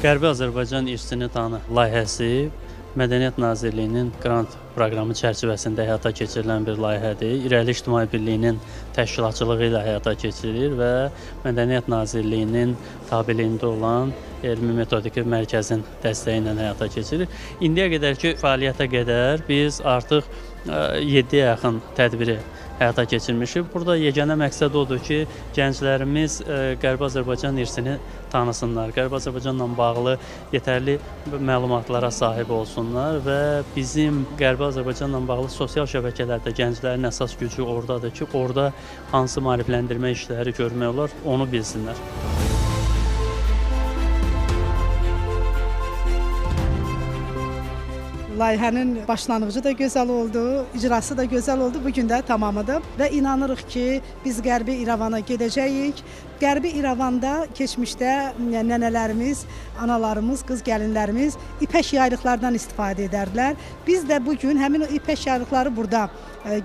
Qərbi Azərbaycan İrsini Tanı layihəsi Mədəniyyət Nazirliyinin qrant proqramı çərçivəsində həyata keçirilən bir layihədir. İrəli İctimai Birliyinin təşkilatçılığı ilə həyata keçirilir və Mədəniyyət Nazirliyinin tabeliyində olan Elmi Metodiki Mərkəzin dəstəyi ilə həyata keçirilir. İndiyə qədərki fəaliyyətə qədər biz artıq 7-yə yaxın tədbiri həyata keçirmişik. Burada yeganə məqsəd odur ki, gənclərimiz Qərbi Azərbaycan irsini tanısınlar, Qərbi Azərbaycanla bağlı yetərli məlumatlara sahib olsunlar və bizim Qərbi Azərbaycanla bağlı sosial şəbəkələrdə gənclərin əsas gücü oradadır ki, orada hansı maarifləndirmə işləri görmək olar, onu bilsinlər. Layihənin başlanğıcı da gözəl oldu, icrası da gözəl oldu, bugün də tamamıdır və inanırıq ki, biz Qərbi İrəvana gedəcəyik. Qərbi İrəvanda keçmişdə nənələrimiz, analarımız, qız gəlinlərimiz ipək yaylıqlardan istifadə edərdilər. Biz də bugün həmin o ipək yaylıqları burada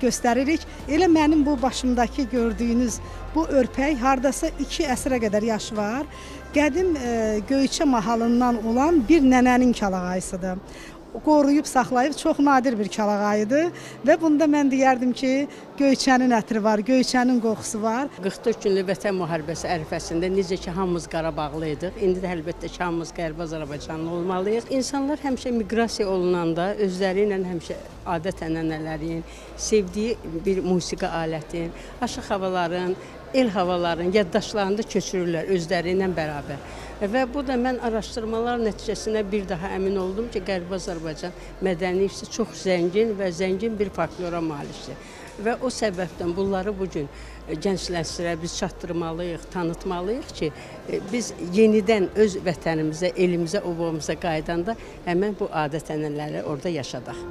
göstəririk. Elə mənim bu başımdakı gördüyünüz bu örpək hardasa 2 əsrə qədər yaşı var. Qədim Göyçə mahalından olan bir nənənin kəlağayısıdır. Qoruyub saxlayıb çox nadir bir kəlağayıdır və bunda mən deyərdim ki, Göyçənin ətri var, Göyçənin qoxusu var. 44 günlük Vətən müharibəsi ərəfəsində necə ki, hamımız Qarabağlıydıq, indi də əlbəttə ki, hamımız Qərbi Azərbaycanlı olmalıyıq. İnsanlar həmişə miqrasiya olunanda özləri ilə həmişə adət-ənənələrin, sevdiyi bir musiqi alətin, aşıq havaların, el havaların yaddaşlarında köçürürlər özləri ilə bərabər. Və bu da mən araşdırmalar nəticəsində bir daha əmin oldum ki, Qərbi Azərbaycan mədəni irsi çox zəngin və zəngin bir folklora malikdir. Və o səbəbdən bunları bugün gəncləşdirə biz çatdırmalıyıq, tanıtmalıyıq ki, biz yenidən öz vətənimizə, elimizə, obamıza qaydanda həmən bu adət-ənənələri orada yaşadaq.